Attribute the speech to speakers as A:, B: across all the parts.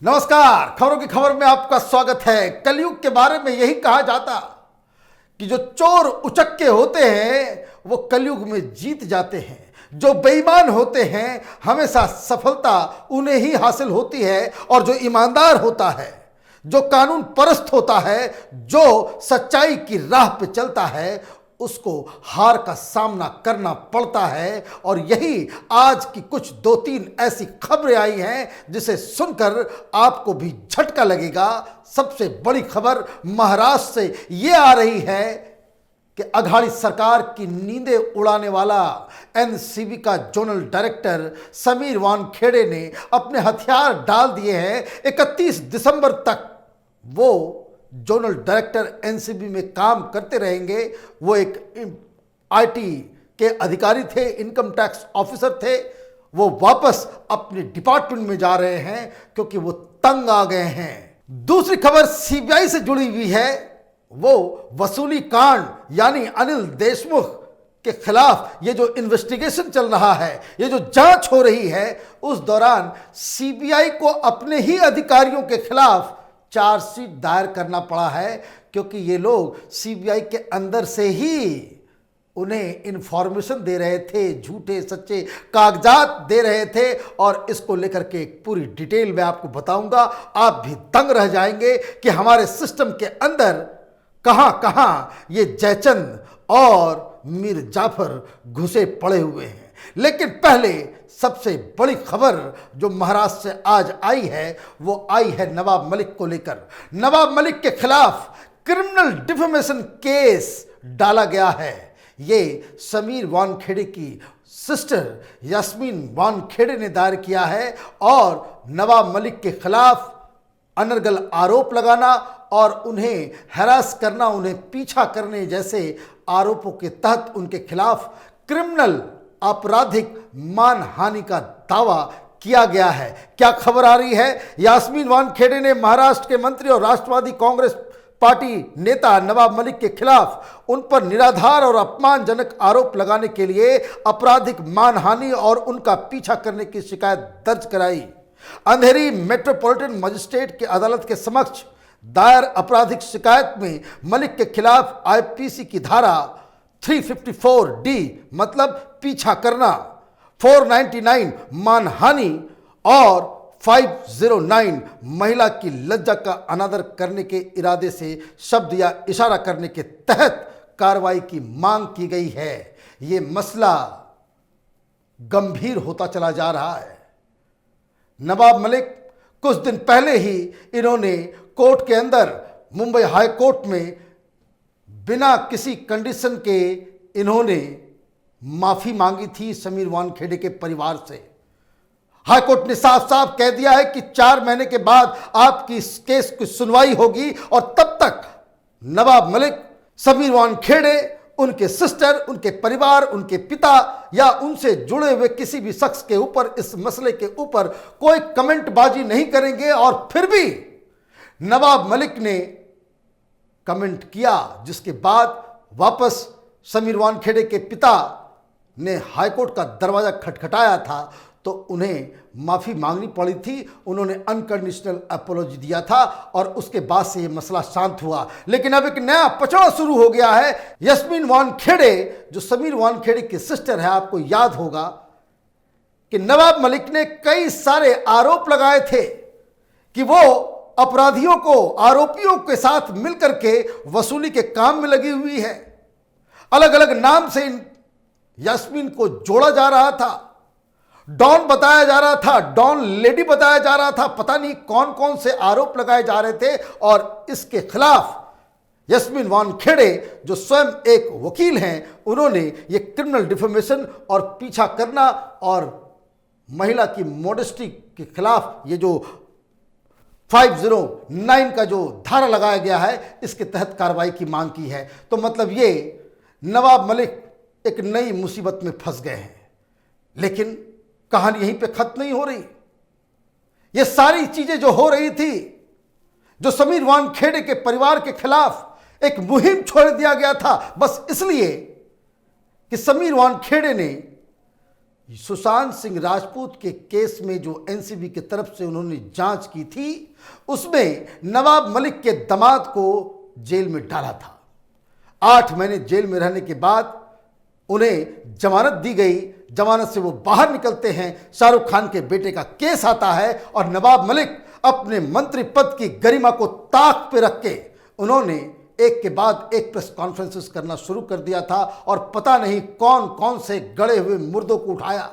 A: नमस्कार, खबरों की खबर में आपका स्वागत है। कलयुग के बारे में यही कहा जाता कि जो चोर उचक्के होते हैं वो कलयुग में जीत जाते हैं। जो बेईमान होते हैं हमेशा सफलता उन्हें ही हासिल होती है, और जो ईमानदार होता है, जो कानून परस्त होता है, जो सच्चाई की राह पे चलता है, उसको हार का सामना करना पड़ता है। और यही आज की कुछ 2-3 ऐसी खबरें आई हैं जिसे सुनकर आपको भी झटका लगेगा। सबसे बड़ी खबर महाराष्ट्र से ये आ रही है कि अघाड़ी सरकार की नींदें उड़ाने वाला एनसीबी का जोनल डायरेक्टर समीर वानखेड़े ने अपने हथियार डाल दिए हैं। 31 दिसंबर तक वो जोनल डायरेक्टर एनसीबी में काम करते रहेंगे। वो एक आईटी के अधिकारी थे, इनकम टैक्स ऑफिसर थे। वो वापस अपने डिपार्टमेंट में जा रहे हैं क्योंकि वो तंग आ गए हैं। दूसरी खबर सीबीआई से जुड़ी हुई है। वो वसूली कांड यानी अनिल देशमुख के खिलाफ ये जो इन्वेस्टिगेशन चल रहा है, ये जो जांच हो रही है, उस दौरान सीबीआई को अपने ही अधिकारियों के खिलाफ चार्जशीट दायर करना पड़ा है, क्योंकि ये लोग सीबीआई के अंदर से ही उन्हें इंफॉर्मेशन दे रहे थे, झूठे सच्चे कागजात दे रहे थे। और इसको लेकर के एक पूरी डिटेल मैं आपको बताऊंगा। आप भी दंग रह जाएंगे कि हमारे सिस्टम के अंदर कहां कहां ये जयचंद और मीर जाफर घुसे पड़े हुए हैं। लेकिन पहले सबसे बड़ी खबर जो महाराष्ट्र से आज आई है, वो आई है नवाब मलिक को लेकर। नवाब मलिक के खिलाफ क्रिमिनल डिफेमेशन केस डाला गया है। ये समीर वानखेड़े की सिस्टर यास्मीन वानखेड़े ने दायर किया है, और नवाब मलिक के खिलाफ अनर्गल आरोप लगाना और उन्हें हैरास करना, उन्हें पीछा करने जैसे आरोपों के तहत उनके खिलाफ क्रिमिनल आपराधिक मानहानि का दावा किया गया है। क्या खबर आ रही है? यास्मीन वानखेड़े ने महाराष्ट्र के मंत्री और राष्ट्रवादी कांग्रेस पार्टी नेता नवाब मलिक के खिलाफ उन पर निराधार और अपमानजनक आरोप लगाने के लिए आपराधिक मानहानि और उनका पीछा करने की शिकायत दर्ज कराई। अंधेरी मेट्रोपॉलिटन मजिस्ट्रेट की अदालत के समक्ष दायर आपराधिक शिकायत में मलिक के खिलाफ आईपीसी की धारा 354D मतलब पीछा करना, 499 मानहानि और 509 महिला की लज्जा का अनादर करने के इरादे से शब्द या इशारा करने के तहत कार्रवाई की मांग की गई है। ये मसला गंभीर होता चला जा रहा है। नवाब मलिक कुछ दिन पहले ही इन्होंने कोर्ट के अंदर मुंबई हाई कोर्ट में बिना किसी कंडीशन के इन्होंने माफी मांगी थी समीर वानखेड़े के परिवार से। हाई कोर्ट ने साफ साफ कह दिया है कि 4 महीने के बाद आपकी इस केस की सुनवाई होगी, और तब तक नवाब मलिक, समीर वानखेड़े, उनके सिस्टर, उनके परिवार, उनके पिता या उनसे जुड़े हुए किसी भी शख्स के ऊपर, इस मसले के ऊपर कोई कमेंटबाजी नहीं करेंगे। और फिर भी नवाब मलिक ने कमेंट किया, जिसके बाद वापस समीर वानखेड़े के पिता ने हाईकोर्ट का दरवाजा खटखटाया था, तो उन्हें माफ़ी मांगनी पड़ी थी। उन्होंने अनकंडीशनल अपोलॉजी दिया था और उसके बाद से ये मसला शांत हुआ। लेकिन अब एक नया पचड़ा शुरू हो गया है। यास्मीन वानखेड़े जो समीर वानखेड़े की सिस्टर है, आपको याद होगा कि नवाब मलिक ने कई सारे आरोप लगाए थे कि वो अपराधियों को, आरोपियों के साथ मिलकर के वसूली के काम में लगी हुई है। अलग अलग नाम से यास्मीन को जोड़ा जा रहा था, डॉन बताया जा रहा था, डॉन लेडी बताया जा रहा था, पता नहीं कौन कौन से आरोप लगाए जा रहे थे। और इसके खिलाफ यास्मीन वानखेड़े जो स्वयं एक वकील हैं, उन्होंने ये क्रिमिनल डिफेमेशन और पीछा करना और महिला की मॉडेस्टी के खिलाफ ये जो 509 का जो धारा लगाया गया है, इसके तहत कार्रवाई की मांग की है। तो मतलब ये नवाब मलिक एक नई मुसीबत में फंस गए हैं। लेकिन कहानी यहीं पे खत्म नहीं हो रही। ये सारी चीजें जो हो रही थी, जो समीर वानखेड़े के परिवार के खिलाफ एक मुहिम छोड़ दिया गया था, बस इसलिए कि समीर वानखेड़े ने सुशांत सिंह राजपूत के केस में जो एनसीबी की तरफ से उन्होंने जांच की थी, उसमें नवाब मलिक के दामाद को जेल में डाला था। 8 महीने जेल में रहने के बाद उन्हें जमानत दी गई। जमानत से वो बाहर निकलते हैं, शाहरुख खान के बेटे का केस आता है और नवाब मलिक अपने मंत्री पद की गरिमा को ताक पे रख के उन्होंने एक के बाद एक प्रेस कॉन्फ्रेंसेस करना शुरू कर दिया था और पता नहीं कौन कौन से गड़े हुए मुर्दों को उठाया।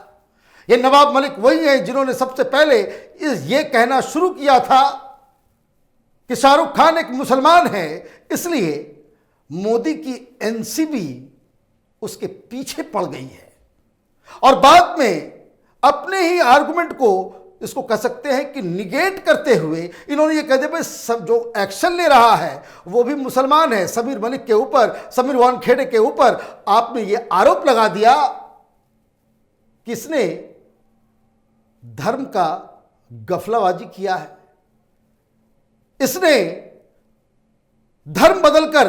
A: ये नवाब मलिक वही है जिन्होंने सबसे पहले ये कहना शुरू किया था कि शाहरुख खान एक मुसलमान है, इसलिए मोदी की एनसीबी उसके पीछे पड़ गई है। और बाद में अपने ही आर्गुमेंट को, इसको कह सकते हैं कि निगेट करते हुए, इन्होंने ये कह दिया भाई सब जो एक्शन ले रहा है वो भी मुसलमान है। समीर मलिक के ऊपर, समीर वानखेड़े के ऊपर आपने ये आरोप लगा दिया कि इसने धर्म का गफलाबाजी किया है, इसने धर्म बदलकर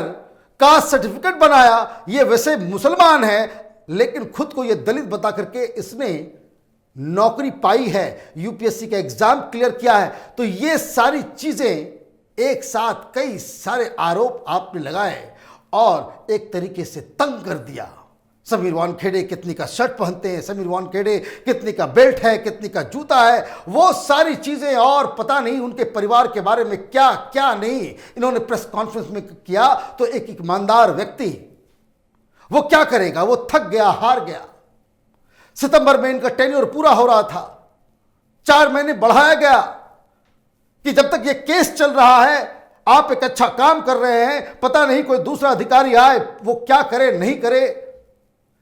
A: कास्ट सर्टिफिकेट बनाया, ये वैसे मुसलमान है लेकिन खुद को ये दलित बता करके इसने नौकरी पाई है, यूपीएससी का एग्जाम क्लियर किया है। तो ये सारी चीजें एक साथ कई सारे आरोप आपने लगाए और एक तरीके से तंग कर दिया। समीर वानखेड़े कितनी का शर्ट पहनते हैं, समीर वानखेड़े कितनी का बेल्ट है, कितनी का जूता है, वो सारी चीजें और पता नहीं उनके परिवार के बारे में क्या क्या नहीं इन्होंने प्रेस कॉन्फ्रेंस में किया। तो एक ईमानदार व्यक्ति वो क्या करेगा, वो थक गया, हार गया। सितंबर में इनका टेन्योर पूरा हो रहा था, 4 महीने बढ़ाया गया कि जब तक ये केस चल रहा है आप एक अच्छा काम कर रहे हैं, पता नहीं कोई दूसरा अधिकारी आए वो क्या करे नहीं करे।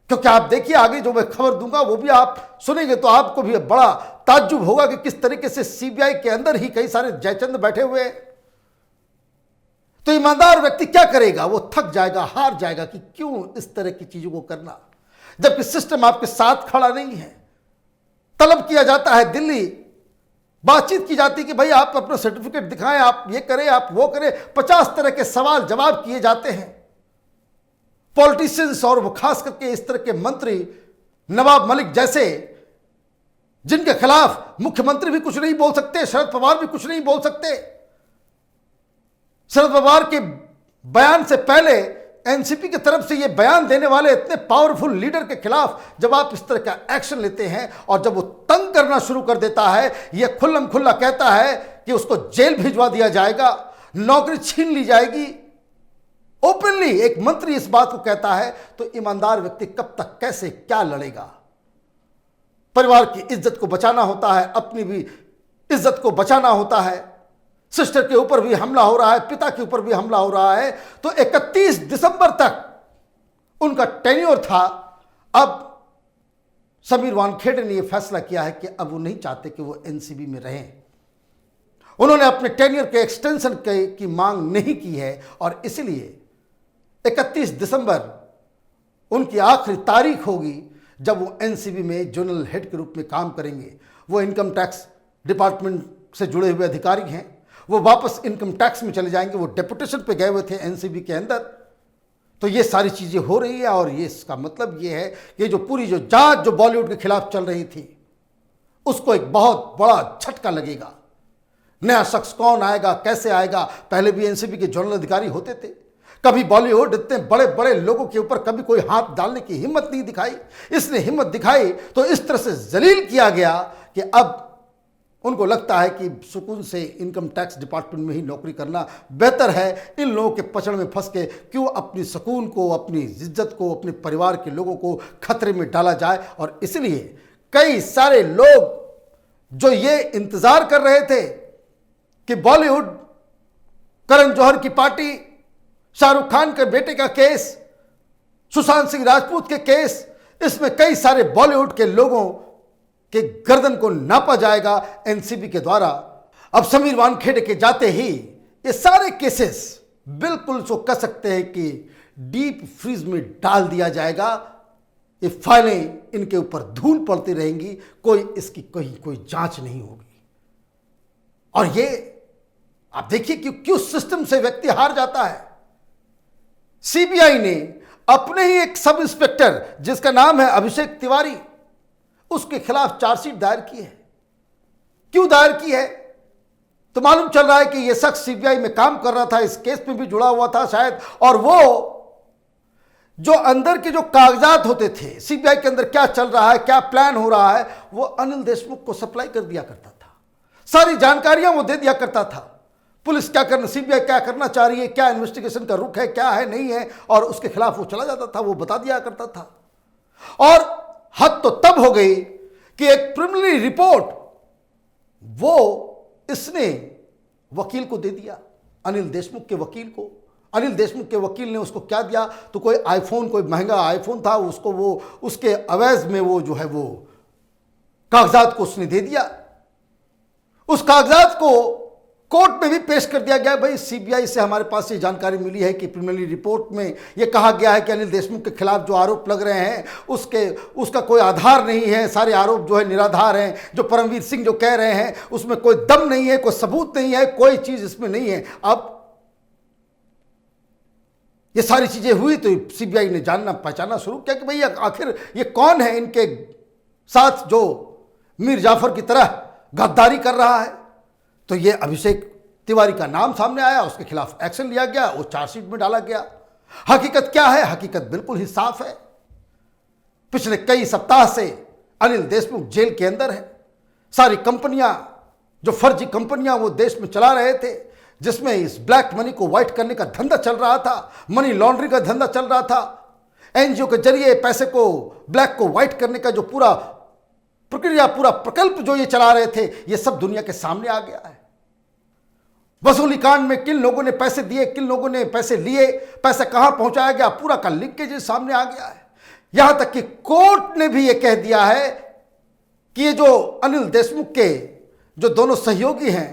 A: क्योंकि आप देखिए आगे जो मैं खबर दूंगा वो भी आप सुनेंगे तो आपको भी बड़ा ताज्जुब होगा कि किस तरीके से सीबीआई के अंदर ही कई सारे जयचंद बैठे हुए हैं। तो ईमानदार व्यक्ति क्या करेगा, वो थक जाएगा, हार जाएगा कि क्यों इस तरह की चीजों को करना, जबकि सिस्टम आपके साथ खड़ा नहीं है। तलब किया जाता है दिल्ली, बातचीत की जाती है कि भाई आप अपना सर्टिफिकेट दिखाएं, आप ये करें, आप वो करें, 50 तरह के सवाल जवाब किए जाते हैं। पॉलिटिशियंस और वो खास करके इस तरह के मंत्री नवाब मलिक जैसे, जिनके खिलाफ मुख्यमंत्री भी कुछ नहीं बोल सकते, शरद पवार भी कुछ नहीं बोल सकते। शरद पवार के बयान से पहले एनसीपी की तरफ से ये बयान देने वाले इतने पावरफुल लीडर के खिलाफ जब आप इस तरह का एक्शन लेते हैं और जब वो तंग करना शुरू कर देता है, ये खुल्लम खुल्ला कहता है कि उसको जेल भिजवा दिया जाएगा, नौकरी छीन ली जाएगी, ओपनली एक मंत्री इस बात को कहता है, तो ईमानदार व्यक्ति कब तक कैसे क्या लड़ेगा। परिवार की इज्जत को बचाना होता है, अपनी भी इज्जत को बचाना होता है। सिस्टर के ऊपर भी हमला हो रहा है, पिता के ऊपर भी हमला हो रहा है। तो 31 दिसंबर तक उनका टेन्योर था। अब समीर वानखेड़े ने यह फैसला किया है कि अब वो नहीं चाहते कि वो एनसीबी में रहें। उन्होंने अपने टेन्योर के एक्सटेंशन की मांग नहीं की है और इसलिए 31 दिसंबर उनकी आखिरी तारीख होगी जब वो एनसीबी में जोनल हेड के रूप में काम करेंगे। वो इनकम टैक्स डिपार्टमेंट से जुड़े हुए अधिकारी हैं, वो वापस इनकम टैक्स में चले जाएंगे। वो डेपुटेशन पे गए हुए थे एनसीबी के अंदर। तो ये सारी चीज़ें हो रही है और ये इसका मतलब ये है कि जो पूरी जो जांच जो बॉलीवुड के खिलाफ चल रही थी उसको एक बहुत बड़ा झटका लगेगा। नया शख्स कौन आएगा, कैसे आएगा। पहले भी एनसीबी के जोनल अधिकारी होते थे, कभी बॉलीवुड इतने बड़े बड़े लोगों के ऊपर कभी कोई हाथ डालने की हिम्मत नहीं दिखाई। इसने हिम्मत दिखाई तो इस तरह से जलील किया गया कि अब उनको लगता है कि सुकून से इनकम टैक्स डिपार्टमेंट में ही नौकरी करना बेहतर है। इन लोगों के पचड़ में फंस के क्यों अपनी सुकून को, अपनी इज्जत को, अपने परिवार के लोगों को खतरे में डाला जाए। और इसलिए कई सारे लोग जो ये इंतजार कर रहे थे कि बॉलीवुड, करण जौहर की पार्टी, शाहरुख खान के बेटे का केस, सुशांत सिंह राजपूत के केस, इसमें कई सारे बॉलीवुड के लोगों के गर्दन को नापा जाएगा एनसीबी के द्वारा। अब समीर वानखेड़े के जाते ही ये सारे केसेस बिल्कुल सो कह सकते हैं कि डीप फ्रीज में डाल दिया जाएगा। ये फाइलें इनके ऊपर धूल पड़ती रहेंगी, कोई इसकी कोई जांच नहीं होगी। और ये आप देखिए कि क्यों सिस्टम से व्यक्ति हार जाता है। सीबीआई ने अपने ही एक सब इंस्पेक्टर जिसका नाम है अभिषेक तिवारी, उसके खिलाफ चार्जशीट दायर की है। क्यों दायर की है? तो मालूम चल रहा है कि यह शख्स सीबीआई में काम कर रहा था, इस केस में भी जुड़ा हुआ था शायद, और वो जो अंदर के जो कागजात होते थे, सीबीआई के अंदर क्या चल रहा है, क्या प्लान हो रहा है, वो अनिल देशमुख को सप्लाई कर दिया करता था। सारी जानकारियां वो दे दिया करता था। पुलिस क्या करना, सीबीआई क्या करना चाह रही है, क्या इन्वेस्टिगेशन का रुख है, क्या है नहीं है, और उसके खिलाफ वो चला जाता था, वो बता दिया करता था। और हद तो तब हो गई कि एक प्रिलिमिनरी रिपोर्ट वो इसने वकील को दे दिया, अनिल देशमुख के वकील को। अनिल देशमुख के वकील ने उसको क्या दिया, तो कोई आईफोन, कोई महंगा आईफोन था, उसको वो उसके अवैध में वो जो है वो कागजात को उसने दे दिया। उस कागजात को कोर्ट में भी पेश कर दिया गया। भाई सीबीआई से हमारे पास ये जानकारी मिली है कि प्रिलिमिनरी रिपोर्ट में ये कहा गया है कि अनिल देशमुख के खिलाफ जो आरोप लग रहे हैं उसका कोई आधार नहीं है, सारे आरोप जो है निराधार हैं। जो परमवीर सिंह जो कह रहे हैं उसमें कोई दम नहीं है, कोई सबूत नहीं है, कोई चीज इसमें नहीं है। अब ये सारी चीजें हुई तो सीबीआई ने जानना पहचानना शुरू किया कि भाई आखिर ये कौन है इनके साथ जो मीर जाफर की तरह गद्दारी कर रहा है। तो ये अभिषेक तिवारी का नाम सामने आया, उसके खिलाफ एक्शन लिया गया, वो चार्जशीट में डाला गया। हकीकत क्या है? हकीकत बिल्कुल ही साफ है। पिछले कई सप्ताह से अनिल देशमुख जेल के अंदर है। सारी कंपनियां, जो फर्जी कंपनियां वो देश में चला रहे थे, जिसमें इस ब्लैक मनी को व्हाइट करने का धंधा चल रहा था, मनी लॉन्ड्रिंग का धंधा चल रहा था, एनजीओ के जरिए पैसे को, ब्लैक को व्हाइट करने का जो पूरा प्रक्रिया, पूरा प्रकल्प जो ये चला रहे थे, ये सब दुनिया के सामने आ गया है। वसूली कांड में किन लोगों ने पैसे दिए, किन लोगों ने पैसे लिए, पैसा कहां पहुंचाया गया, पूरा का लीकेज सामने आ गया है। यहां तक कि कोर्ट ने भी ये कह दिया है कि ये जो अनिल देशमुख के जो दोनों सहयोगी हैं,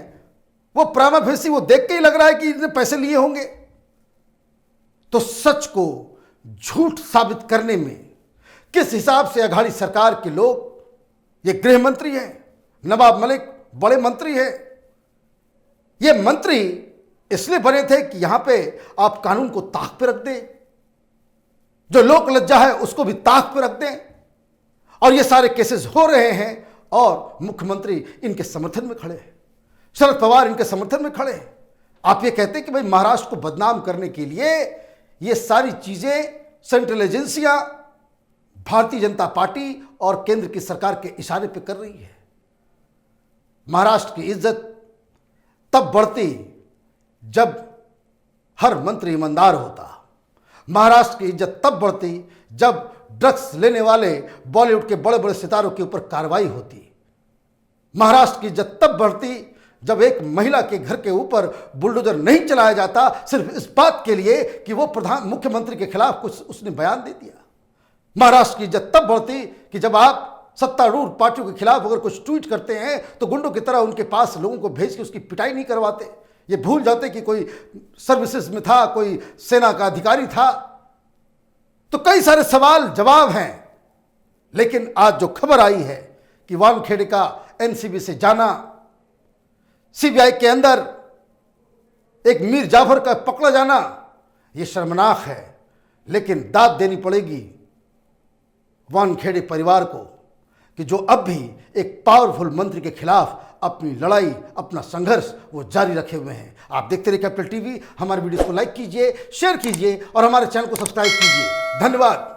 A: वो प्रामा फेसी वो देख के ही लग रहा है कि इन्होंने पैसे लिए होंगे। तो सच को झूठ साबित करने में किस हिसाब से अघाड़ी सरकार के लोग, ये गृह मंत्री हैं, नवाब मलिक बड़े मंत्री हैं, ये मंत्री इसलिए बने थे कि यहां पे आप कानून को ताक पे रख दें, जो लोक लज्जा है उसको भी ताक पे रख दें। और ये सारे केसेस हो रहे हैं और मुख्यमंत्री इनके समर्थन में खड़े हैं, शरद पवार इनके समर्थन में खड़े हैं। आप ये कहते हैं कि भाई महाराष्ट्र को बदनाम करने के लिए ये सारी चीजें सेंट्रल एजेंसियां भारतीय जनता पार्टी और केंद्र की सरकार के इशारे पे कर रही है। महाराष्ट्र की इज्जत तब बढ़ती जब हर मंत्री ईमानदार होता। महाराष्ट्र की इज्जत तब बढ़ती जब ड्रग्स लेने वाले बॉलीवुड के बड़े बड़े सितारों के ऊपर कार्रवाई होती। महाराष्ट्र की इज्जत तब बढ़ती जब एक महिला के घर के ऊपर बुलडोजर नहीं चलाया जाता सिर्फ इस बात के लिए कि वो मुख्यमंत्री के खिलाफ कुछ उसने बयान दे दिया। महाराष्ट्र की इज्जत तब बढ़ती कि जब आप सत्तारूढ़ पार्टियों के खिलाफ अगर कुछ ट्वीट करते हैं तो गुंडों की तरह उनके पास लोगों को भेज के उसकी पिटाई नहीं करवाते, ये भूल जाते कि कोई सर्विसेज में था, कोई सेना का अधिकारी था। तो कई सारे सवाल जवाब हैं। लेकिन आज जो खबर आई है कि वानखेड़े का एनसीबी से जाना, सीबीआई के अंदर एक मीर जाफर का पकड़ा जाना, यह शर्मनाक है। लेकिन दाद देनी पड़ेगी वानखेड़े परिवार को कि जो अब भी एक पावरफुल मंत्री के खिलाफ अपनी लड़ाई, अपना संघर्ष वो जारी रखे हुए हैं। आप देखते रहिए कैपिटल टीवी। हमारे वीडियो को लाइक कीजिए, शेयर कीजिए और हमारे चैनल को सब्सक्राइब कीजिए। धन्यवाद।